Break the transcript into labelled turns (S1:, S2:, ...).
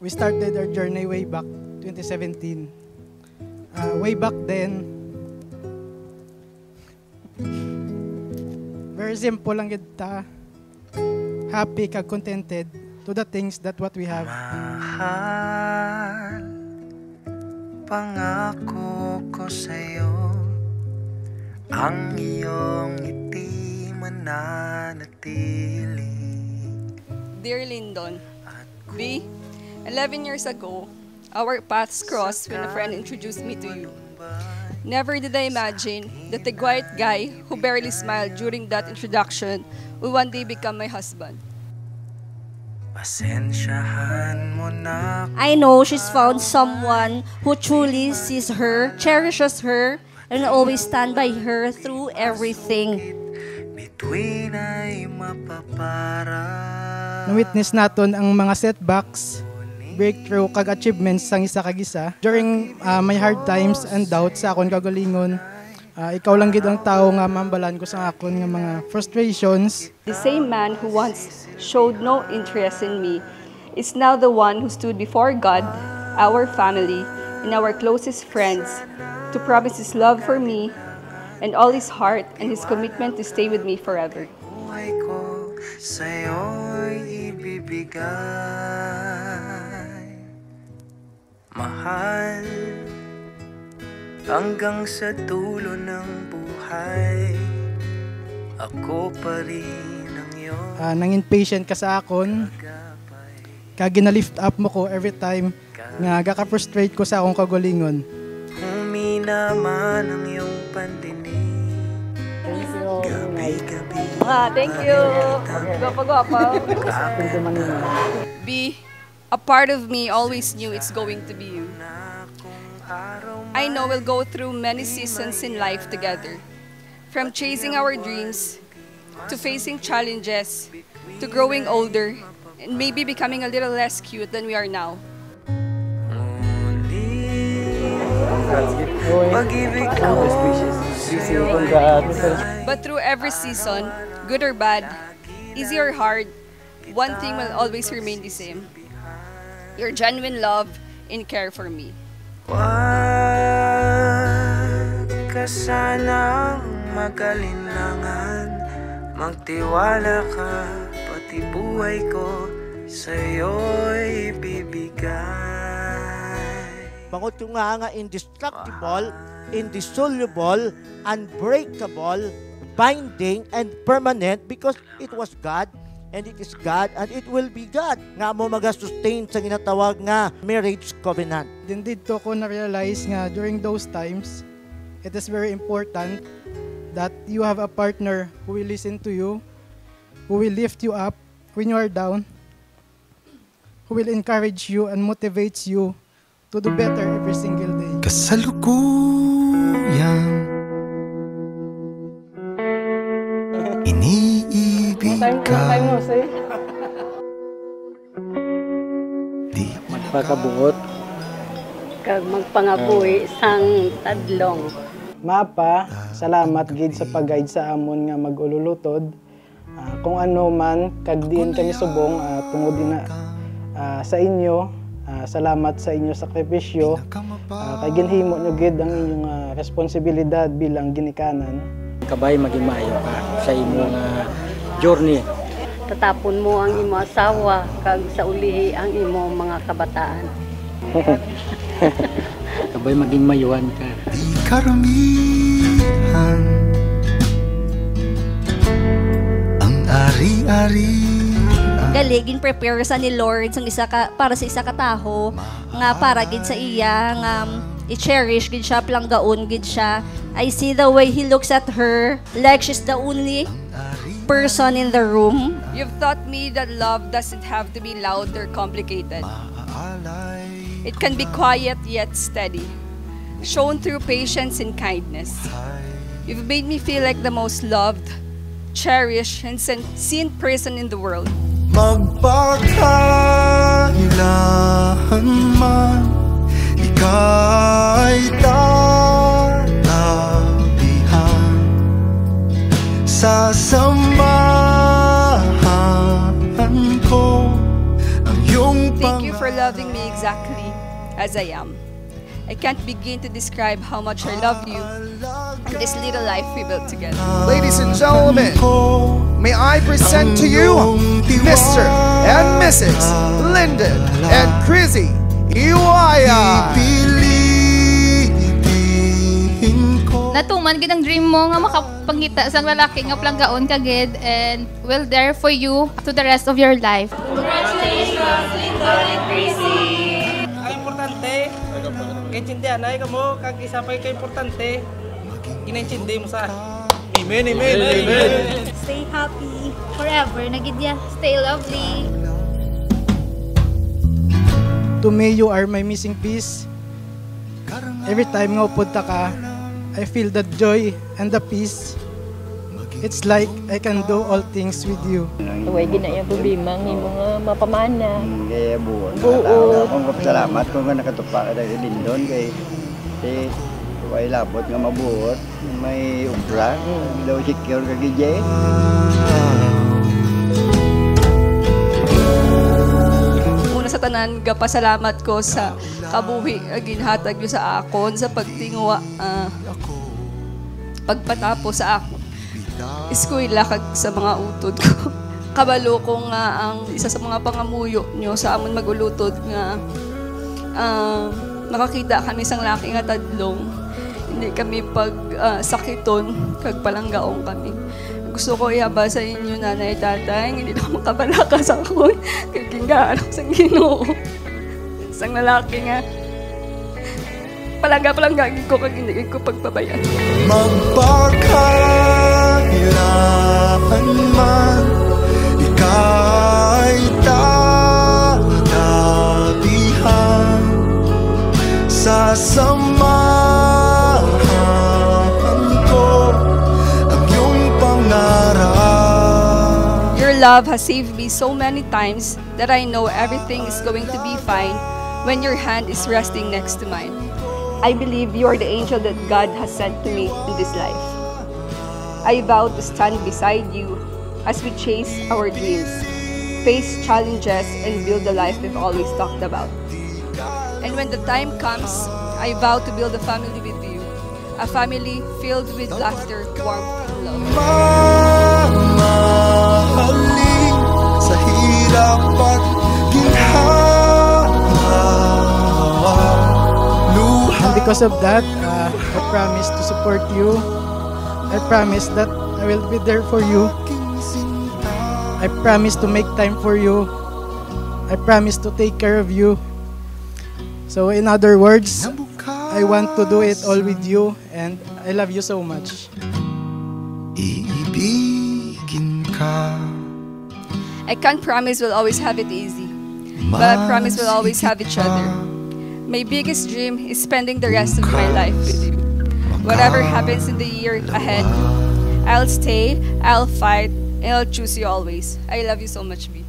S1: We started our journey way back 2017. Way back then, very simple lang kita. Happy kag contented to the things that what we have.
S2: Mahal, pangako ko sa'yo, ang iyong ngiti mananatili.
S3: Dear Lyndon, B, 11 years ago, our paths crossed when a friend introduced me to you. Never did I imagine that the quiet guy who barely smiled during that introduction will one day become my husband.
S2: Pasensyahan mo na.
S4: I know she's found someone who truly sees her, cherishes her, and always stand by her through everything.
S2: Bituin ay mapapara.
S1: Na-witness naton ang mga setbacks, breakthrough kag achievements sang isa kag isa. During my hard times and doubts sa akon kagalingon, ikaw lang gid ang tao nga mambalan ko sa akon nga mga frustrations.
S3: The same man who once showed no interest in me is now the one who stood before God, our family, and our closest friends to promise his love for me and all his heart and his commitment to stay with me forever.
S2: Buhay ko sa'yo'y ibibigay. Mahal, hanggang sa dulo ng buhay, ako pa rin ang iyong
S1: Nangin patient ka sa akon, kag gina-lift up mo ko every time nga gaka-frustrate ko sa akong kagalingon.
S2: humina man ang iyong pandinig. Gabi-gabi.
S3: Thank you. Gwapa-gwapa. B, a part of me always knew it's going to be you. I know we'll go through many seasons in life together. From chasing our dreams, to facing challenges, to growing older, and maybe becoming a little less cute than we are now.
S2: Pag-ibig ko sa'yo.
S3: But through every season, good or bad, easy or hard, one thing will always remain the same. Your genuine love and care for me.
S2: Huwag ka sanang mag-alinlangan, magtiwala ka, pati buhay ko sa'yo'y bibigay.
S5: Bangot yung nga indestructible, indissoluble, unbreakable, binding, and permanent because it was God, and it is God, and it will be God. Nga mo mag-sustain sa ginatawag nga marriage covenant.
S1: Then dito ko na-realize nga during those times, it is very important that you have a partner who will listen to you, who will lift you up when you are down, who will encourage you and motivates you to do better every single day.
S2: Kasalukuyang iniibig ka. Di
S6: Pagkabuot kag magpangabuhi sang tadlong.
S1: Mapa, salamat gid sa pag-guide sa amon nga mag-ululutod. Kung ano man, kag diin kami subong tungod din na sa inyo. Salamat sa inyong sakripisyo. Kay ginhimo nyo gid ang inyong responsibilidad bilang ginikanan.
S6: Kabay magimayo ka sa imong journey.
S7: Tatapon mo ang imo asawa kag sa ulihi ang imo mga kabataan.
S6: Kabay maging mayuhan ka.
S2: di karamihan ang ari-ari.
S4: Galigin prepare sa ni Lord sang isa ka para sa isa ka taho nga para gid sa iya nga i-cherish gid siya planggaon gid siya. I see the way he looks at her like she's the only person in the room.
S3: You've taught me that love doesn't have to be loud or complicated. It can be quiet yet steady, shown through patience and kindness. You've made me feel like the most loved, cherished, and seen person in the world.
S2: Magpakailanman man ika'y tatabihan, sasamahan ko ang iyong
S3: Thank you for loving loving me exactly as I am. I can't begin to describe how much I love you and this little life we built together.
S8: Ladies and gentlemen, may I present to you Mr. and Mrs. Lyndon and Chrissy Iwaya.
S9: Natuman gid ang dream mo nga makapangita sang lalaki nga planggaon ka gid and will there for you to the rest of your life.
S10: Congratulations, Lyndon and Chrissy.
S6: Ang importante, kay Chindian ay kamo kag isa pa kay importante, ginaintindi mo sa. Amen, amen, amen.
S9: Stay happy forever na gid ya. Stay lovely.
S1: To me, you are my missing piece. Every time nga upunta ka, I feel the joy and the peace. It's like I can do all things with you.
S7: Huwag ginayang problema ng mga mapamana.
S11: Kaya buo. Akong salamat kung nakatupak ka kay Lyndon kay way labot nga mabuot. May ubra. Daw secure ka gije.
S3: Una sa tanan, gapasalamat ko sa kabuhi ginhatag niyo sa akon sa pagtingwa pagpatapos sa akon eskwela kag sa mga utod ko. Kabalo ko nga ang isa sa mga pangamuyo nyo sa amon magulutod nga nakakita kami sang laki nga tadlong. Hindi kami sakiton kag palanggaong kami. Gusto ko iaba sa inyo, nanay, tatay, hindi na makabalakas ako. Kaya gingaan sa Ginoo. Isang lalaki nga. Palangga ko kag hindi ko pagpabayan.
S2: Magpakailangan man, ika'y tatabihan sa samahan ko ang iyong pangarap.
S3: Your love has saved me so many times that I know everything is going to be fine when your hand is resting next to mine. I believe you are the angel that God has sent to me in this life. I vow to stand beside you as we chase our dreams, face challenges, and build the life we've always talked about. And when the time comes, I vow to build a family with you, a family filled with laughter, warmth, and love.
S2: Mamahalin sa hirap at ginhawa.
S1: And because of that, I promise to support you. I promise that I will be there for you. I promise to make time for you. I promise to take care of you. So in other words, I want to do it all with you and I love you so much.
S2: Iibigin ka.
S3: I can't promise we'll always have it easy, but I promise we'll always have each other. My biggest dream is spending the rest of my life with you. Whatever happens in the year ahead, I'll stay, I'll fight, and I'll choose you always. I love you so much, B.